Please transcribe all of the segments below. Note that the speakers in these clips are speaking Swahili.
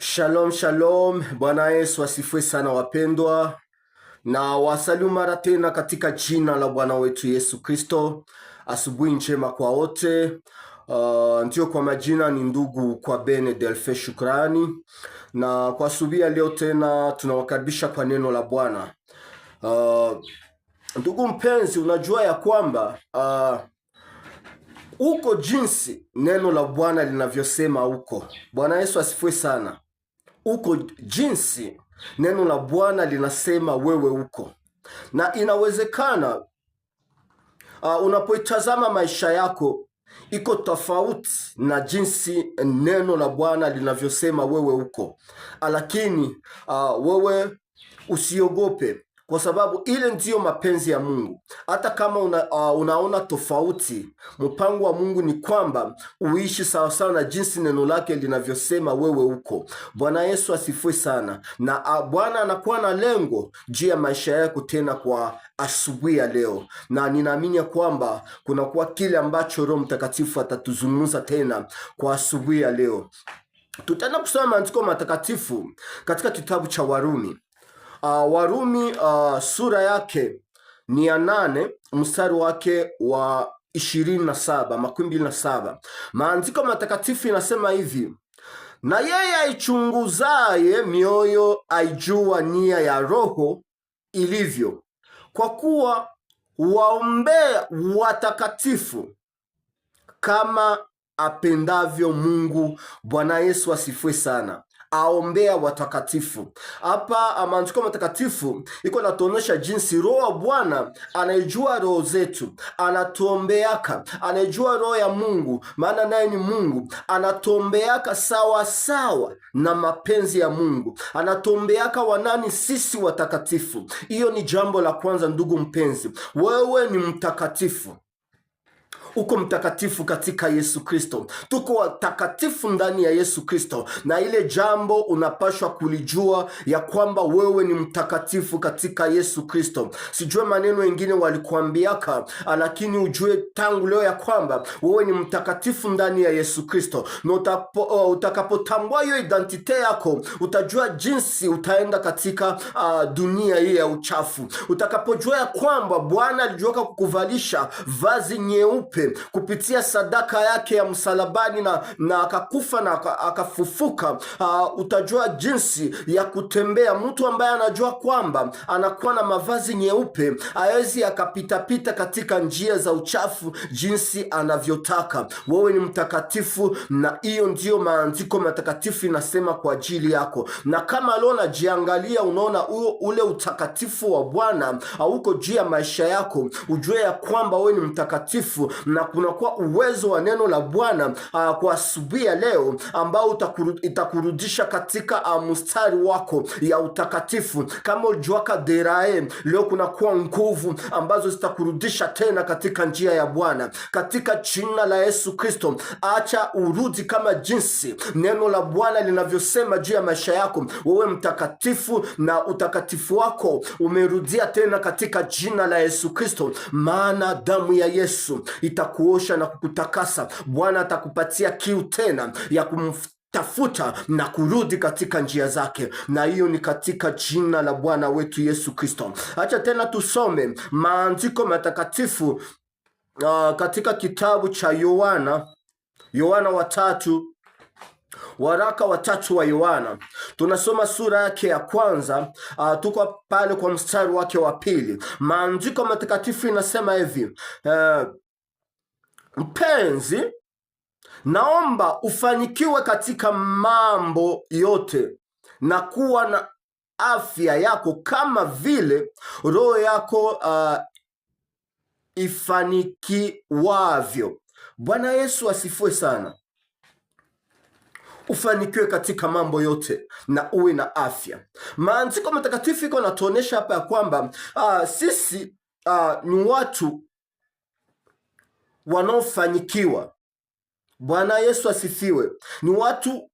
Shalom shalom, Bwana Yesu asifiwe sana wapendwa, na wasalimu mara tena katika jina la Bwana wetu Yesu Kristo. Asubuhi njema kwa wote. Ndio, kwa majina ni ndugu kwa Bene Delfe Shukrani, na kwa asubuhi ya leo tena tunawakaribisha kwa neno la Bwana. Ndugu mpenzi, unajua ya kwamba uko jinsi neno la Bwana linavyosema huko. Bwana Yesu asifiwe sana. Uko jinsi neno la Bwana linasema wewe uko, na inawezekana unapoitazama maisha yako iko tofauti na jinsi neno la Bwana linavyosema wewe uko, lakini wewe usiogope, kwa sababu ile ndiyo mapenzi ya Mungu. Hata kama unaona tofauti, mpango wa Mungu ni kwamba uishi sawasawa na jinsi neno lake linavyosema wewe uko. Bwana Yesu asifiwe sana. Na Bwana anakuwa na lengo juu ya maisha yako tena kwa asubuhi ya leo, na ninaamini kwamba kunakuwa kile ambacho Roho Mtakatifu atatuzungumza tena kwa asubuhi ya leo. Tutaenda kusoma maandiko matakatifu katika kitabu cha Warumi. Warumi sura yake ni ya 8 mstari wake wa 27. Maandiko matakatifu inasema hivi: na yeye aichunguzaye mioyo aijua nia ya Roho ilivyo, kwa kuwa waombea watakatifu kama apendavyo Mungu. Bwana Yesu asifiwe sana. Aombea watakatifu. Hapa maandiko matakatifu iko natuonyesha jinsi Roho wa Bwana anaijua roho zetu, anatuombeaka, anaijua roho ya Mungu, maana naye ni Mungu. Anatuombeaka sawa sawa na mapenzi ya Mungu, anatuombeaka wanani? Sisi watakatifu. Hiyo ni jambo la kwanza. Ndugu mpenzi, wewe ni mtakatifu. Uko mtakatifu katika Yesu Kristo. Tuko watakatifu ndani ya Yesu Kristo, na ile jambo unapashwa kulijua ya kwamba wewe ni mtakatifu katika Yesu Kristo. Sijue maneno mengine walikuambiaka, lakini ujue tangu leo ya kwamba wewe ni mtakatifu ndani ya Yesu Kristo. Na utakapotambua hiyo identite yako, utajua jinsi utaenda katika dunia hii ya uchafu. Utakapojua ya kwamba Bwana alijuaka kukuvalisha vazi nyeupe kupitia sadaka yake ya msalabani, na akakufa na akafufuka, utajua jinsi ya kutembea. Mtu ambaye anajua kwamba anakuwa na mavazi nyeupe hawezi akapitapita katika njia za uchafu jinsi anavyotaka. Wewe ni mtakatifu, na hiyo ndiyo maandiko matakatifu inasema kwa ajili yako. Na kama leo unajiangalia, unaona ule utakatifu wa Bwana hauko juu ya maisha yako, ujue ya kwamba wewe ni mtakatifu, na kunakuwa uwezo wa neno la Bwana kwa asubuhi ya leo ambao itakurudisha katika mstari wako ya utakatifu. Kama ulijuaka derae, leo kunakuwa nguvu ambazo zitakurudisha tena katika njia ya Bwana. Katika jina la Yesu Kristo, acha urudi kama jinsi neno la Bwana linavyosema juu ya maisha yako. Wewe mtakatifu, na utakatifu wako umerudia tena katika jina la Yesu Kristo, maana damu ya Yesu itakuosha na kukutakasa. Bwana atakupatia kiu tena ya kumtafuta na kurudi katika njia zake, na hiyo ni katika jina la Bwana wetu Yesu Kristo. Acha tena tusome maandiko matakatifu katika kitabu cha Yohana waraka wa 3 wa Yohana. Tunasoma sura yake ya kwanza, tuko pale kwa mstari wake wa 2. Maandiko matakatifu inasema hivi: mpenzi, naomba ufanikiwe katika mambo yote na kuwa na afya yako kama vile roho yako ifanikiwavyo. Bwana Yesu asifiwe sana. Ufanikiwe katika mambo yote na uwe na afya. Maandiko matakatifu iko natuonyesha hapa ya kwamba sisi ni watu wanaofanikiwa. Bwana Yesu asifiwe. Ni watu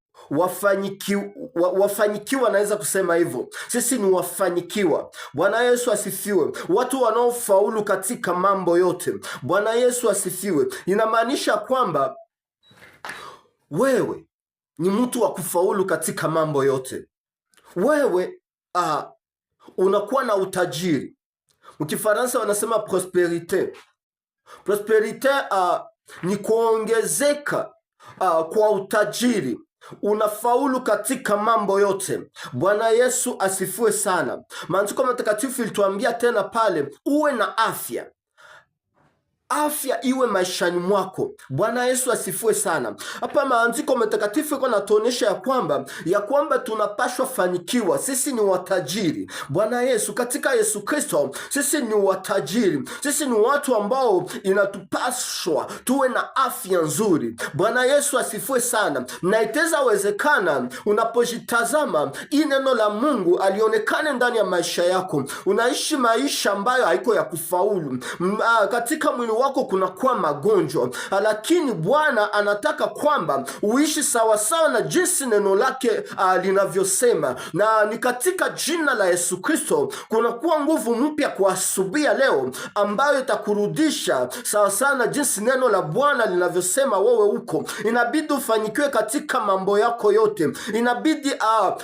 wafanikiwa, naweza kusema hivyo. Sisi ni wafanikiwa. Bwana Yesu asifiwe. Watu wanaofaulu katika mambo yote. Bwana Yesu asifiwe. Inamaanisha kwamba wewe ni mtu wa kufaulu katika mambo yote. Wewe unakuwa na utajiri. Mkifaransa wanasema prosperite. Prosperite ni kuongezeka kwa utajiri. Unafaulu katika mambo yote. Bwana Yesu asifiwe sana. Maandiko matakatifu ilituambia tena pale, uwe na afya. Afya iwe maishani mwako. Bwana Yesu asifiwe sana. Hapa maandiko matakatifu iko natuonyesha ya kwamba tunapashwa fanikiwa. Sisi ni watajiri. Bwana Yesu, katika Yesu Kristo sisi ni watajiri. Sisi ni watu ambao inatupashwa tuwe na afya nzuri. Bwana Yesu asifiwe sana. Na itawezekana unapojitazama hii neno la Mungu alionekane ndani ya maisha yako. Unaishi maisha ambayo haiko ya kufaulu. Katika mwili wako kunakuwa magonjwa, lakini Bwana anataka kwamba uishi sawasawa na jinsi neno lake linavyosema. Na ni katika jina la Yesu Kristo kunakuwa nguvu mpya kwa asubuhi leo ambayo itakurudisha sawasawa na jinsi neno la Bwana linavyosema. Wewe uko inabidi ufanikiwe katika mambo yako yote. Inabidi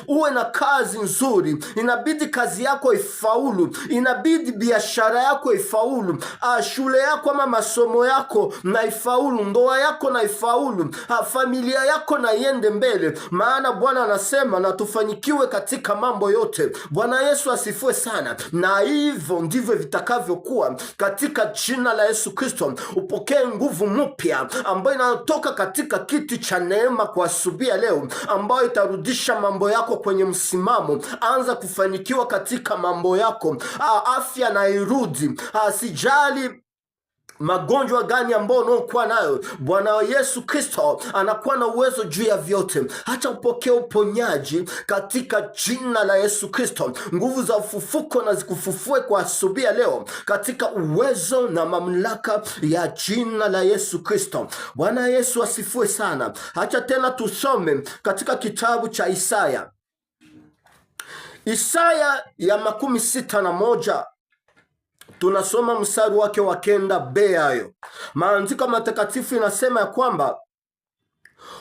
uwe na kazi nzuri. Inabidi kazi yako ifaulu. Inabidi biashara yako ifaulu. Shule yako ama masomo yako na ifaulu. Ndoa yako na ifaulu. Familia yako na iende mbele. Maana Bwana anasema na tufanikiwe katika mambo yote. Bwana Yesu asifiwe sana. Na hivyo ndivyo vitakavyokuwa katika jina la Yesu Kristo. Upokee nguvu mpya ambayo inatoka katika kiti cha neema kwa asubuhi leo, ambayo itarudisha mambo yako kwenye msimamo. Anza kufanikiwa katika mambo yako. Afya na irudi. Sijali magonjwa gani ambayo unaokuwa nayo, Bwana Yesu Kristo anakuwa na uwezo juu ya vyote. Acha upokee uponyaji katika jina la Yesu Kristo. Nguvu za ufufuko na zikufufue kwa asubuhi leo katika uwezo na mamlaka ya jina la Yesu Kristo. Bwana Yesu asifiwe sana. Acha tena tusome katika kitabu cha Isaya. Isaya ya 61. Tunasoma mstari wake wa 9b. Hayo maandiko matakatifu inasema ya kwamba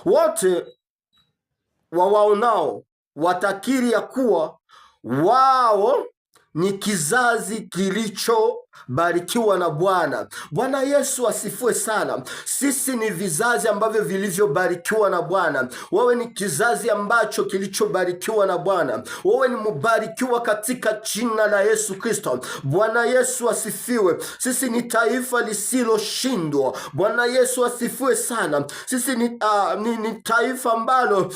wote wawaonao watakiri ya kuwa wao ni kizazi kilichobarikiwa na Bwana. Bwana Yesu asifiwe sana. Sisi ni vizazi ambavyo vilivyobarikiwa na Bwana. Wewe ni kizazi ambacho kilichobarikiwa na Bwana. Wewe ni mbarikiwa katika jina la Yesu Kristo. Bwana Yesu asifiwe. Sisi ni taifa lisiloshindwa. Bwana Yesu asifiwe sana. Sisi ni taifa ambalo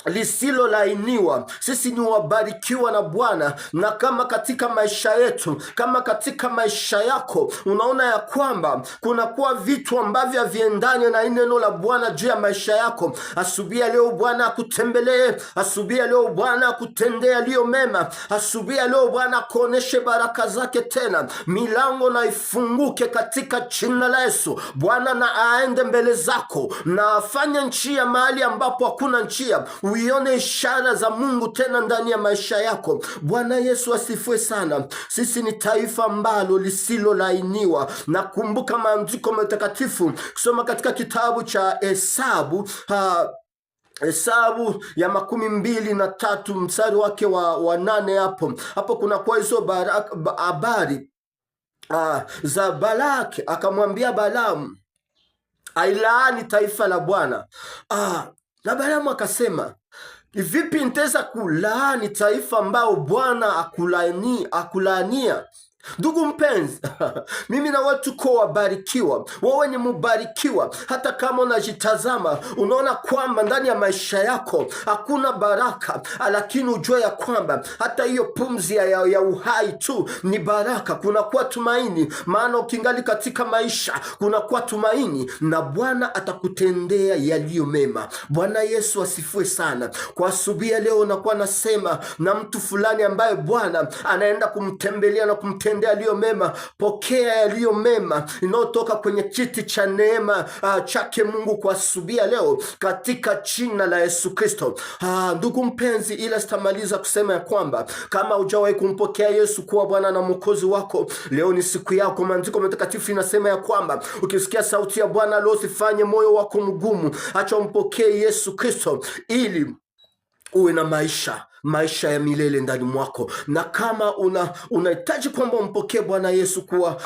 lisilolainiwa. Sisi ni wabarikiwa na Bwana. Na kama katika maisha yetu, kama katika maisha yako unaona ya kwamba kunakuwa vitu ambavyo haviendani na neno la Bwana juu ya maisha yako, asubuhi leo Bwana akutembelee. Asubuhi leo Bwana akutendee yaliyo mema. Asubuhi leo Bwana akuoneshe baraka zake tena. Milango na ifunguke katika jina la Yesu. Bwana na aende mbele zako na afanye njia mahali ambapo hakuna njia. Uione ishara za Mungu tena ndani ya maisha yako. Bwana Yesu asifiwe sana. Sisi ni taifa ambalo lisilolainiwa. Na kumbuka maandiko matakatifu kusoma katika kitabu cha Hesabu ya 23 mstari wake wa 8. Hapo kuna kwa hizo habari za Balaki. Akamwambia Balamu ailaani taifa la Bwana. Na Balamu akasema, vipi nitaweza kulaani taifa ambao Bwana akulaania? Ndugu mpenzi, mimi na wewe tuko wabarikiwa. Wewe ni mbarikiwa. Hata kama unajitazama unaona kwamba ndani ya maisha yako hakuna baraka, lakini ujue ya kwamba hata hiyo pumzi ya uhai tu ni baraka. Kunakuwa tumaini, maana ukingali katika maisha kunakuwa tumaini, na Bwana atakutendea yaliyo mema. Bwana Yesu asifiwe sana. Kwa asubuhi leo nakuwa nasema na mtu fulani ambaye Bwana anaenda kumtembelea na kumtendea kutendea yaliyo mema. Pokea yaliyo mema inayotoka kwenye kiti cha neema chake Mungu kwa subia leo katika jina la Yesu Kristo. Ndugu mpenzi, ila sitamaliza kusema ya kwamba kama hujawahi kumpokea Yesu kuwa Bwana na Mwokozi wako, leo ni siku yako. Maandiko matakatifu inasema ya kwamba ukisikia sauti ya Bwana leo usifanye moyo wako mgumu, acha umpokee Yesu Kristo ili uwe na maisha ya milele ndani mwako. Na kama unahitaji kwamba umpokee Bwana Yesu kuwa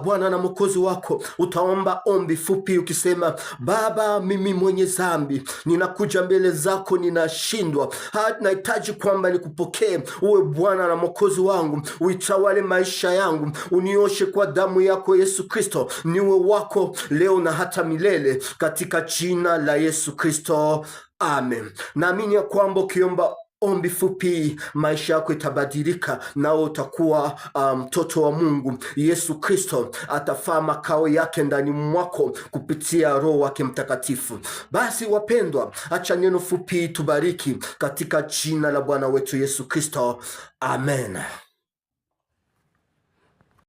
Bwana na Mwokozi wako, utaomba ombi fupi ukisema: Baba, mimi mwenye dhambi ninakuja mbele zako, ninashindwa. Nahitaji kwamba nikupokee uwe Bwana na Mwokozi wangu, uitawale maisha yangu, unioshe kwa damu yako Yesu Kristo, niwe wako leo na hata milele, katika jina la Yesu Kristo. Amen. Naamini ya kwamba ukiomba ombi fupi maisha yako itabadilika, nao utakuwa mtoto wa Mungu. Yesu Kristo atafaa makao yake ndani mwako kupitia Roho wake Mtakatifu. Basi wapendwa, acha neno fupi tubariki katika jina la Bwana wetu Yesu Kristo. Amen.